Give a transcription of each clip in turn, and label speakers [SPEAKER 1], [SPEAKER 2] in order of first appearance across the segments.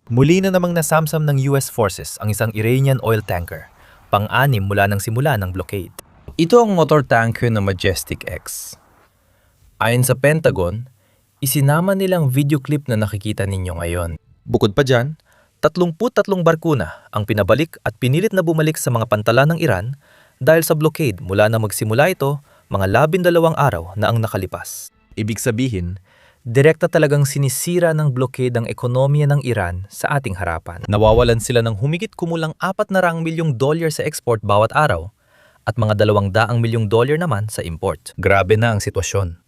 [SPEAKER 1] Muli na namang nasamsam ng US forces ang isang Iranian oil tanker, pang-anim mula ng simula ng blockade.
[SPEAKER 2] Ito ang motor tanker ng Majestic X. Ayon sa Pentagon, isinama nilang video clip na nakikita ninyo ngayon.
[SPEAKER 1] Bukod pa dyan, 33 barko na ang pinabalik at pinilit na bumalik sa mga pantala ng Iran dahil sa blockade mula na magsimula ito mga 12 araw na ang nakalipas. Ibig sabihin, direkta talagang sinisira ng blockade ang ekonomiya ng Iran sa ating harapan. Nawawalan sila ng humigit kumulang $400 milyong sa export bawat araw at mga $200 milyong naman sa import. Grabe na ang sitwasyon.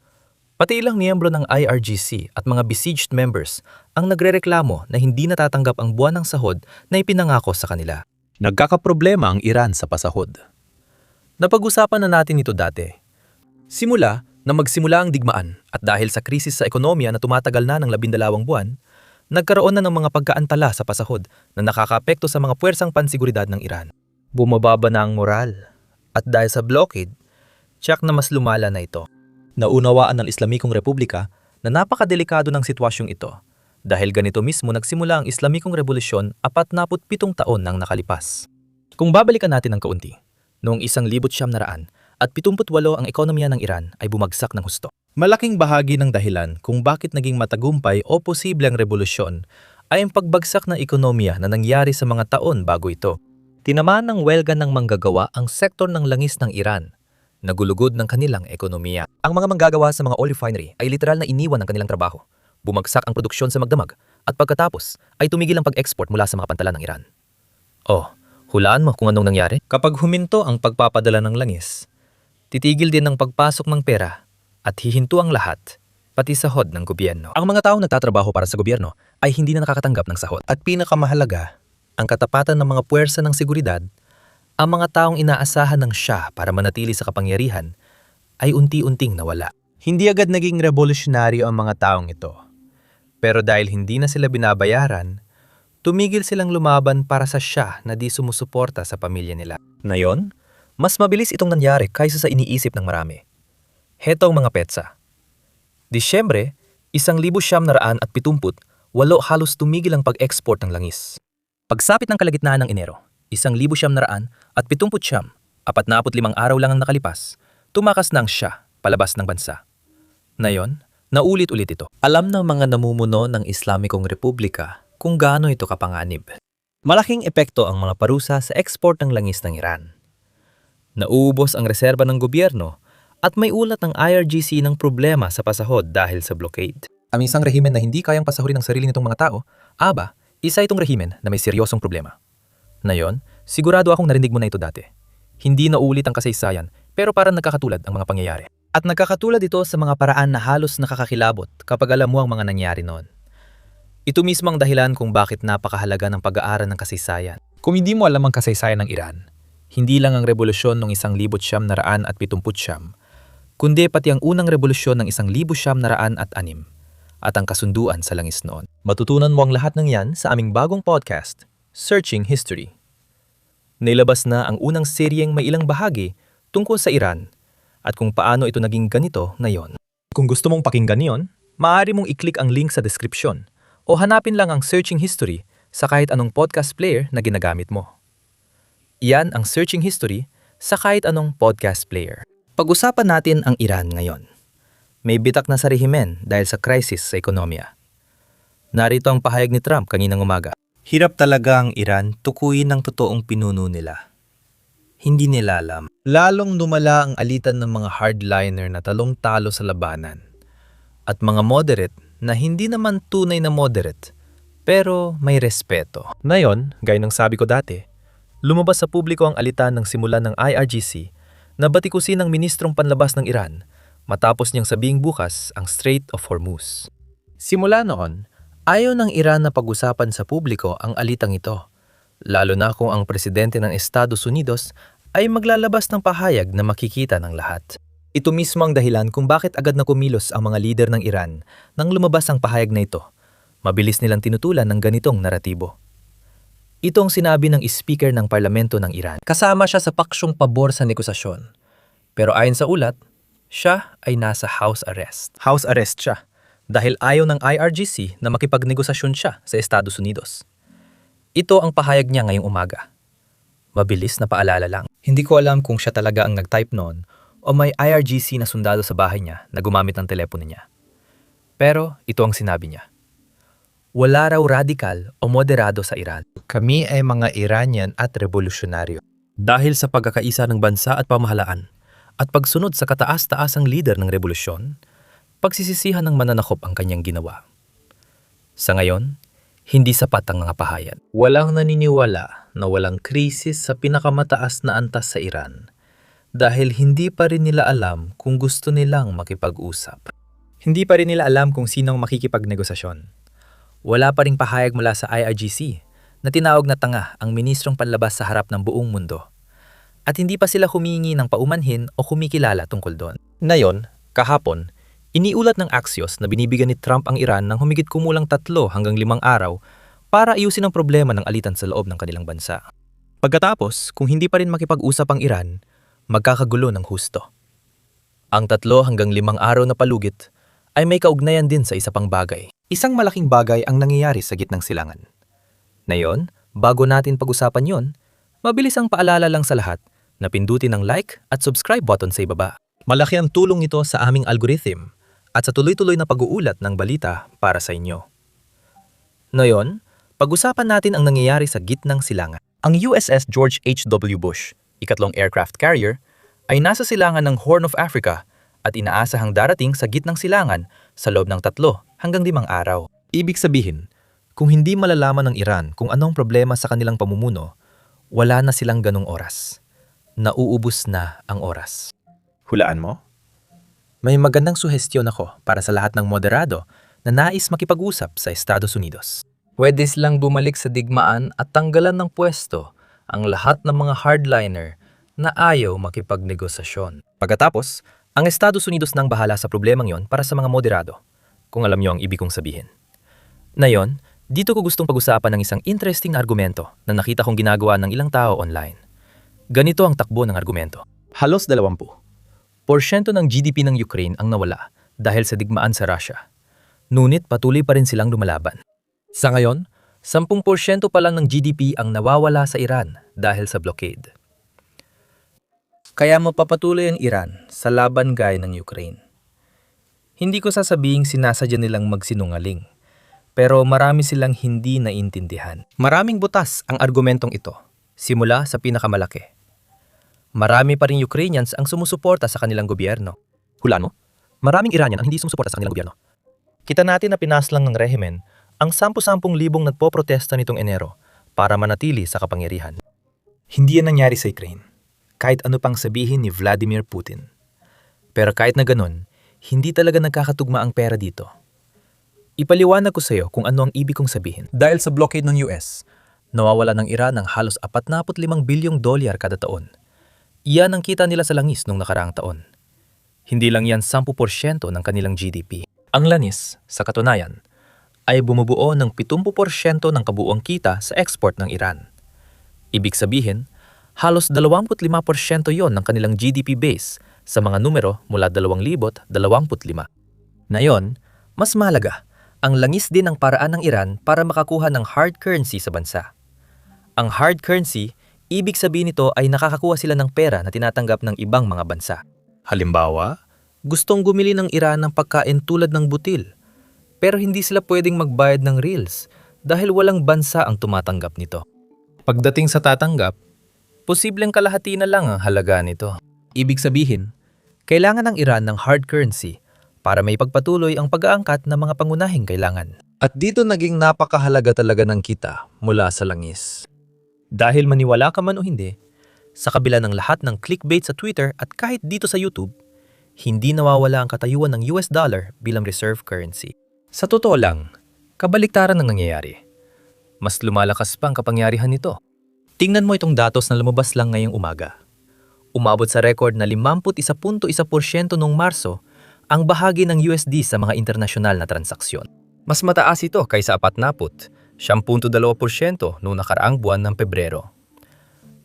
[SPEAKER 1] Pati ilang miyembro ng IRGC at mga besieged members ang nagrereklamo na hindi natatanggap ang buwan ng sahod na ipinangako sa kanila. Nagkakaproblema ang Iran sa pasahod. Napag-usapan na natin ito dati. Simula na magsimula ang digmaan at dahil sa krisis sa ekonomiya na tumatagal na ng 12 buwan, nagkaroon na ng mga pagkaantala sa pasahod na nakakaapekto sa mga puwersang pansiguridad ng Iran. Bumababa na ang moral at dahil sa blockade, tiyak na mas lumala na ito. Naunawaan ng Islamikong Republika na napakadelikado ng sitwasyong ito dahil ganito mismo nagsimula ang Islamikong Revolusyon 47 taon nang nakalipas. Kung babalikan natin ng kaunti, noong 1978 ang ekonomiya ng Iran ay bumagsak ng husto. Malaking bahagi ng dahilan kung bakit naging matagumpay o posible ang revolusyon ay ang pagbagsak ng ekonomiya na nangyari sa mga taon bago ito. Tinamaan ng welga ng manggagawa ang sektor ng langis ng Iran, nagulugod ng kanilang ekonomiya. Ang mga manggagawa sa mga oil refinery ay literal na iniwan ng kanilang trabaho. Bumagsak ang produksyon sa magdamag at pagkatapos ay tumigil ang pag-export mula sa mga pantala ng Iran. Oh, hulaan mo kung anong nangyari? Kapag huminto ang pagpapadala ng langis, titigil din ang pagpasok ng pera at hihinto ang lahat, pati sahod ng gobyerno. Ang mga taong nagtatrabaho para sa gobyerno ay hindi na nakakatanggap ng sahod. At pinakamahalaga, ang katapatan ng mga puwersa ng seguridad, ang mga taong inaasahan ng Shah para manatili sa kapangyarihan ay unti-unting nawala. Hindi agad naging revolusyonaryo ang mga taong ito. Pero dahil hindi na sila binabayaran, tumigil silang lumaban para sa Shah na di sumusuporta sa pamilya nila. Ngayon, mas mabilis itong nangyari kaysa sa iniisip ng marami. Heto ang mga petsa. Disyembre, 1978, halos tumigil ang pag-export ng langis. Pagsapit ng kalagitnaan ng Enero, 1979, 45 araw lang ang nakalipas, tumakas na ang Shah palabas ng bansa. Ngayon, naulit-ulit ito. Alam ng mga namumuno ng Islamikong Republika kung gaano ito kapanganib. Malaking epekto ang mga parusa sa export ng langis ng Iran. Nauubos ang reserba ng gobyerno at may ulat ng IRGC ng problema sa pasahod dahil sa blockade. Ang isang rehimen na hindi kayang pasahurin ang sarili nitong mga tao, isa itong rehimen na may seryosong problema. Ngayon, sigurado akong narinig mo na ito dati. Hindi na ulit ang kasaysayan pero parang nagkakatulad ang mga pangyayari. At nagkakatulad ito sa mga paraan na halos nakakakilabot kapag alam mo ang mga nangyari noon. Ito mismo ang dahilan kung bakit napakahalaga ng pag-aaral ng kasaysayan. Kung hindi mo alam ang kasaysayan ng Iran, hindi lang ang revolusyon noong 1979, kundi pati ang unang revolusyon ng 1906 at ang kasunduan sa langis noon. Matutunan mo ang lahat ng yan sa aming bagong podcast, Searching History. Nilabas na ang unang seryeng may ilang bahagi tungkol sa Iran at kung paano ito naging ganito ngayon. Kung gusto mong pakinggan yon, maaari mong i-click ang link sa description o hanapin lang ang Searching History sa kahit anong podcast player na ginagamit mo. Iyan ang Searching History sa kahit anong podcast player. Pag-usapan natin ang Iran ngayon. May bitak na sa rehimen dahil sa krisis sa ekonomiya. Narito ang pahayag ni Trump kaninang umaga. Hirap talaga ang Iran tukuyin ng totoong pinuno nila. Hindi nila alam. Lalong lumala ang alitan ng mga hardliner na talong-talo sa labanan at mga moderate na hindi naman tunay na moderate pero may respeto. Ngayon, gaya ng sabi ko dati, lumabas sa publiko ang alitan ng simulan ng IRGC na batikusin ng Ministrong Panlabas ng Iran matapos niyang sabing bukas ang Strait of Hormuz. Simula noon, ayaw ng Iran na pag-usapan sa publiko ang alitang ito, lalo na kung ang presidente ng Estados Unidos ay maglalabas ng pahayag na makikita ng lahat. Ito mismo ang dahilan kung bakit agad na kumilos ang mga lider ng Iran nang lumabas ang pahayag na ito. Mabilis nilang tinutulan ng ganitong naratibo. Ito ang sinabi ng speaker ng parlamento ng Iran. Kasama siya sa paksyong pabor sa negosasyon. Pero ayon sa ulat, siya ay nasa house arrest. House arrest siya dahil ayaw ng IRGC na makipagnegosasyon siya sa Estados Unidos. Ito ang pahayag niya ngayong umaga. Mabilis na paalala lang. Hindi ko alam kung siya talaga ang nag-type noon o may IRGC na sundalo sa bahay niya na gumamit ng telepono niya. Pero ito ang sinabi niya. Wala raw radikal o moderado sa Iran.
[SPEAKER 2] Kami ay mga Iranian at revolusyonaryo.
[SPEAKER 1] Dahil sa pagkakaisa ng bansa at pamahalaan at pagsunod sa kataas-taasang lider ng revolusyon, pagsisisihan ng mananakop ang kanyang ginawa. Sa ngayon, hindi sapat ang mga pahayag.
[SPEAKER 2] Walang naniniwala na walang krisis sa pinakamataas na antas sa Iran dahil hindi pa rin nila alam kung gusto nilang makipag-usap.
[SPEAKER 1] Hindi pa rin nila alam kung sinong makikipagnegosasyon. Wala pa ring pahayag mula sa IRGC na tinawag na tanga ang ministrong panlabas sa harap ng buong mundo. At hindi pa sila humingi ng paumanhin o kumikilala tungkol doon. Ngayon, kahapon, iniulat ng Axios na binibigyan ni Trump ang Iran ng humigit kumulang 3 hanggang 5 araw para ayusin ang problema ng alitan sa loob ng kanilang bansa. Pagkatapos, kung hindi pa rin makipag-usap ang Iran, magkakagulo ng husto. Ang 3 hanggang 5 araw na palugit ay may kaugnayan din sa isa pang bagay. Isang malaking bagay ang nangyayari sa gitnang silangan. Ngayon, bago natin pag-usapan yon, mabilis ang paalala lang sa lahat na pindutin ang like at subscribe button sa ibaba. Malaki ang tulong ito sa aming algorithm at sa tuloy-tuloy na pag-uulat ng balita para sa inyo. Ngayon, pag-usapan natin ang nangyayari sa gitnang silangan. Ang USS George H.W. Bush, ikatlong aircraft carrier, ay nasa silangan ng Horn of Africa at inaasahang darating sa gitnang silangan sa loob ng 3 hanggang 5 araw. Ibig sabihin, kung hindi malalaman ng Iran kung anong problema sa kanilang pamumuno, wala na silang ganong oras. Nauubos na ang oras. Hulaan mo? May magandang suhestyon ako para sa lahat ng moderado na nais makipag-usap sa Estados Unidos.
[SPEAKER 2] Pwede silang bumalik sa digmaan at tanggalan ng pwesto ang lahat ng mga hardliner na ayaw makipagnegosasyon.
[SPEAKER 1] Pagkatapos, ang Estados Unidos nang bahala sa problemang yon para sa mga moderado, kung alam niyo ang ibig kong sabihin. Ngayon, dito ko gustong pag-usapan ng isang interesting na argumento na nakita kong ginagawa ng ilang tao online. Ganito ang takbo ng argumento. Halos 20% ng GDP ng Ukraine ang nawala dahil sa digmaan sa Russia. Ngunit patuloy pa rin silang lumalaban. Sa ngayon, 10% pa lang ng GDP ang nawawala sa Iran dahil sa blockade.
[SPEAKER 2] Kaya mapapatuloy ang Iran sa laban gaya ng Ukraine. Hindi ko sasabing sinasadya nilang magsinungaling, pero marami silang hindi naintindihan.
[SPEAKER 1] Maraming butas ang argumentong ito, simula sa pinakamalaki. Marami pa ring Ukrainians ang sumusuporta sa kanilang gobyerno. Hulaan mo? Maraming Iranian ang hindi sumusuporta sa kanilang gobyerno. Kita natin na pinaslang ng rehimen ang 10,000 libong nagpoprotesta nitong Enero para manatili sa kapangyarihan. Hindi yan nangyari sa Ukraine, kahit ano pang sabihin ni Vladimir Putin. Pero kahit na ganun, hindi talaga nagkakatugma ang pera dito. Ipaliwanag ko sa iyo kung ano ang ibig kong sabihin. Dahil sa blockade ng US, nawawala ng Iran ng halos $45 bilyong kada taon. Iyan ang kita nila sa langis nung nakaraang taon. Hindi lang yan 10% ng kanilang GDP. Ang langis, sa katunayan, ay bumubuo ng 70% ng kabuuang kita sa export ng Iran. Ibig sabihin, halos 25% yon ng kanilang GDP base sa mga numero mula 2025. Ngayon, mas mahalaga, ang langis din ang paraan ng Iran para makakuha ng hard currency sa bansa. Ang hard currency, ibig sabihin nito ay nakakakuha sila ng pera na tinatanggap ng ibang mga bansa. Halimbawa, gustong gumili ng Iran ng pagkain tulad ng butil, pero hindi sila pwedeng magbayad ng reals dahil walang bansa ang tumatanggap nito. Pagdating sa tatanggap, posibleng kalahati na lang ang halaga nito. Ibig sabihin, kailangan ng Iran ng hard currency para may pagpatuloy ang pag-aangkat ng mga pangunahing kailangan. At dito naging napakahalaga talaga ng kita mula sa langis. Dahil maniwala ka man o hindi, sa kabila ng lahat ng clickbait sa Twitter at kahit dito sa YouTube, hindi nawawala ang katayuan ng US dollar bilang reserve currency. Sa totoo lang, kabaliktaran ang nangyayari. Mas lumalakas pa ang kapangyarihan nito. Tingnan mo itong datos na lumabas lang ngayong umaga. Umabot sa record na 51.1% noong Marso ang bahagi ng USD sa mga internasyonal na transaksyon. Mas mataas ito kaysa 40.7% noong nakaraang buwan ng Pebrero.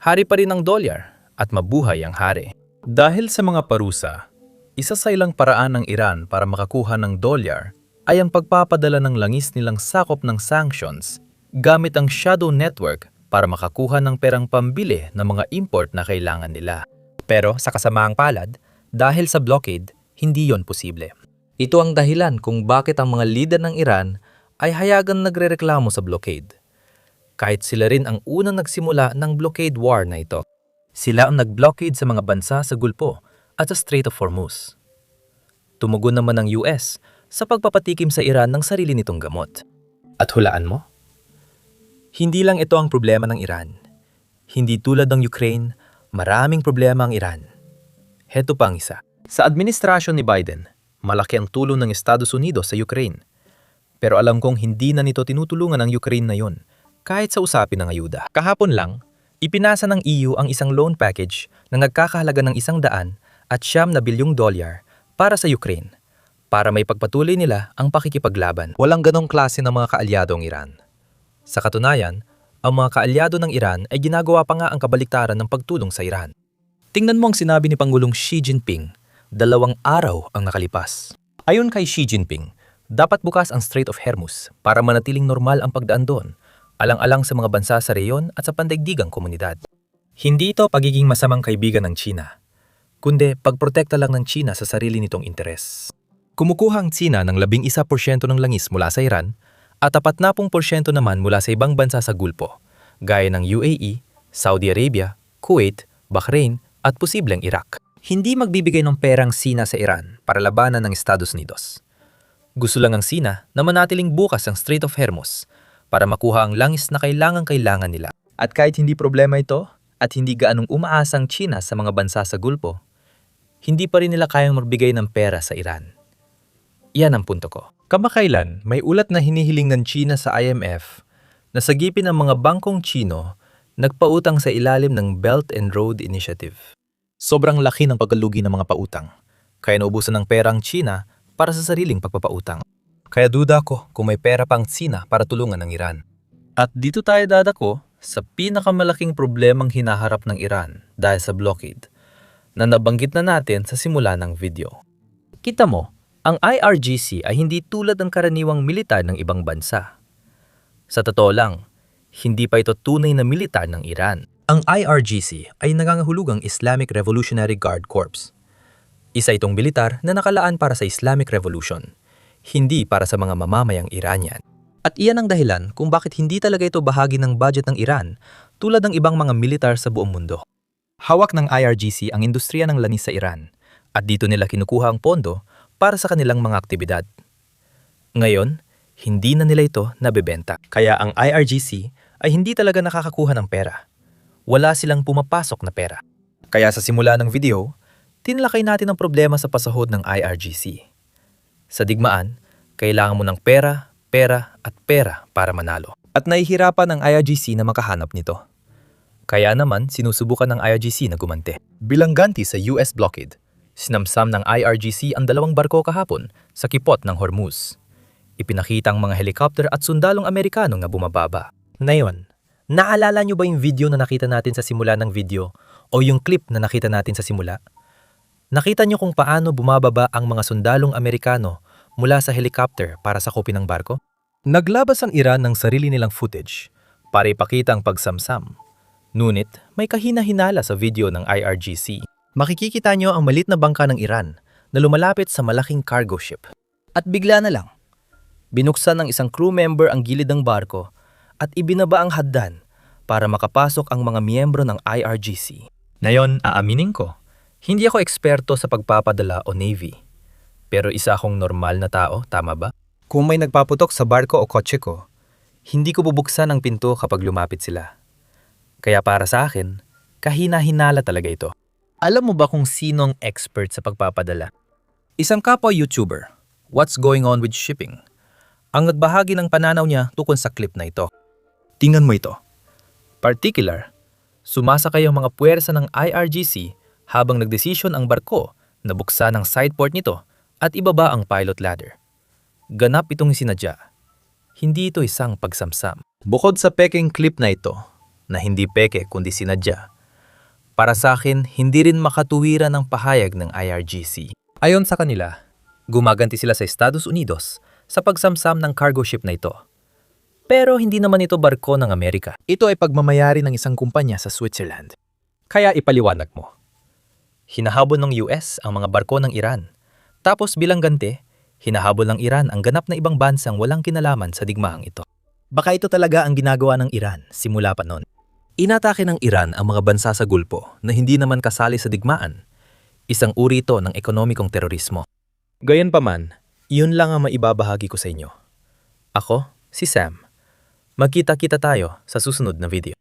[SPEAKER 1] Hari pa rin ang dolyar at mabuhay ang hari. Dahil sa mga parusa, isa sa ilang paraan ng Iran para makakuha ng dolyar ay ang pagpapadala ng langis nilang sakop ng sanctions gamit ang shadow network para makakuha ng perang pambili ng mga import na kailangan nila. Pero sa kasamaang palad, dahil sa blockade, hindi yon posible. Ito ang dahilan kung bakit ang mga lider ng Iran ay hayagang nagrereklamo sa blockade. Kahit sila rin ang unang nagsimula ng blockade war na ito. Sila ang nag-blockade sa mga bansa sa Gulpo at sa Strait of Hormuz. Tumugon naman ang US sa pagpapatikim sa Iran ng sarili nitong gamot. At hulaan mo? Hindi lang ito ang problema ng Iran. Hindi tulad ng Ukraine, maraming problema ang Iran. Heto pang isa. Sa administrasyon ni Biden, malaki ang tulong ng Estados Unidos sa Ukraine. Pero alam kong hindi na nito tinutulungan ang Ukraine na yon, kahit sa usapin ng ayuda. Kahapon lang, ipinasa ng EU ang isang loan package na nagkakahalaga ng $100 at $9 bilyong para sa Ukraine, para may pagpatuloy nila ang pakikipaglaban. Walang ganong klase ng mga kaalyado ang Iran. Sa katunayan, ang mga kaalyado ng Iran ay ginagawa pa nga ang kabaliktaran ng pagtulong sa Iran. Tingnan mo ang sinabi ni Pangulong Xi Jinping, 2 araw ang nakalipas. Ayon kay Xi Jinping, dapat bukas ang Strait of Hormuz para manatiling normal ang pagdaan doon, alang-alang sa mga bansa sa reyon at sa pandaigdigang komunidad. Hindi ito pagiging masamang kaibigan ng China, kundi pagprotekta lang ng China sa sarili nitong interes. Kumukuha ang China ng 11% ng langis mula sa Iran at 40% naman mula sa ibang bansa sa Gulpo, gaya ng UAE, Saudi Arabia, Kuwait, Bahrain at posibleng Iraq. Hindi magbibigay ng perang China sa Iran para labanan ng Estados Unidos. Gusto lang ng China na manatiling bukas ang Strait of Hormuz para makuha ang langis na kailangan nila. At kahit hindi problema ito at hindi gaanong umaasa ang China sa mga bansa sa Gulpo, hindi pa rin nila kayang magbigay ng pera sa Iran. Iyan ang punto ko. Kamakailan, may ulat na hinihiling ng China sa IMF na sagipin ang mga bangkong Chino nagpautang sa ilalim ng Belt and Road Initiative. Sobrang laki ng pagkalugi ng mga pautang, kaya naubusan ng pera ang China para sa sariling pagpapautang. Kaya duda ko kung may pera pang China para tulungan ng Iran. At dito tayo dadako sa pinakamalaking problemang hinaharap ng Iran dahil sa blockade na nabanggit na natin sa simula ng video. Kita mo, ang IRGC ay hindi tulad ng karaniwang militar ng ibang bansa. Sa totoo lang, hindi pa ito tunay na militar ng Iran. Ang IRGC ay nangangahulugang Islamic Revolutionary Guard Corps. Isa itong militar na nakalaan para sa Islamic Revolution, hindi para sa mga mamamayang Iranian. At iyan ang dahilan kung bakit hindi talaga ito bahagi ng budget ng Iran tulad ng ibang mga militar sa buong mundo. Hawak ng IRGC ang industriya ng langis sa Iran at dito nila kinukuha ang pondo para sa kanilang mga aktibidad. Ngayon, hindi na nila ito nabebenta. Kaya ang IRGC ay hindi talaga nakakakuha ng pera. Wala silang pumapasok na pera. Kaya sa simula ng video, tinalakay natin ang problema sa pasahod ng IRGC. Sa digmaan, kailangan mo ng pera, pera at pera para manalo. At nahihirapan ang IRGC na makahanap nito. Kaya naman sinusubukan ng IRGC na gumante. Bilang ganti sa US blockade, sinamsam ng IRGC ang 2 barko kahapon sa kipot ng Hormuz. Ipinakita ang mga helicopter at sundalong Amerikano na bumababa. Ngayon, naalala nyo ba yung video na nakita natin sa simula ng video o yung clip na nakita natin sa simula? Nakita nyo kung paano bumababa ang mga sundalong Amerikano mula sa helicopter para sakupin ang barko? Naglabas ang Iran ng sarili nilang footage para ipakita ang pagsamsam. Ngunit may kahina-hinala sa video ng IRGC. Makikikita nyo ang malit na bangka ng Iran na lumalapit sa malaking cargo ship. At bigla na lang, binuksan ng isang crew member ang gilid ng barko at ibinaba ang hagdan para makapasok ang mga miyembro ng IRGC. Ngayon, aaminin ko, hindi ako eksperto sa pagpapadala o Navy. Pero isa akong normal na tao, tama ba? Kung may nagpaputok sa barko o kotse ko, hindi ko bubuksan ang pinto kapag lumapit sila. Kaya para sa akin, kahina-hinala talaga ito. Alam mo ba kung sino ang expert sa pagpapadala? Isang kapwa YouTuber, What's Going On with Shipping, ang nagbahagi ng pananaw niya tungkol sa clip na ito. Tingnan mo ito. Particular, sumasakay ang mga puwersa ng IRGC habang nagdesisyon ang barko na buksan ang side port nito at ibaba ang pilot ladder. Ganap itong sinadya. Hindi ito isang pagsamsam. Bukod sa peking clip na ito, na hindi peke kundi sinadya, para sa akin, hindi rin makatuwiran ang pahayag ng IRGC. Ayon sa kanila, gumaganti sila sa Estados Unidos sa pagsamsam ng cargo ship na ito. Pero hindi naman ito barko ng Amerika.
[SPEAKER 3] Ito ay pagmamayari ng isang kumpanya sa Switzerland.
[SPEAKER 1] Kaya ipaliwanag mo. Hinahabol ng US ang mga barko ng Iran. Tapos bilang ganti, hinahabol ng Iran ang ganap na ibang bansang walang kinalaman sa digmaang ito.
[SPEAKER 3] Baka ito talaga ang ginagawa ng Iran simula pa noon.
[SPEAKER 1] Inatake ng Iran ang mga bansa sa Gulpo na hindi naman kasali sa digmaan. Isang uri ito ng ekonomikong terorismo. Gayunpaman, iyon lang ang maibabahagi ko sa inyo. Ako, si Sam. Magkita-kita tayo sa susunod na video.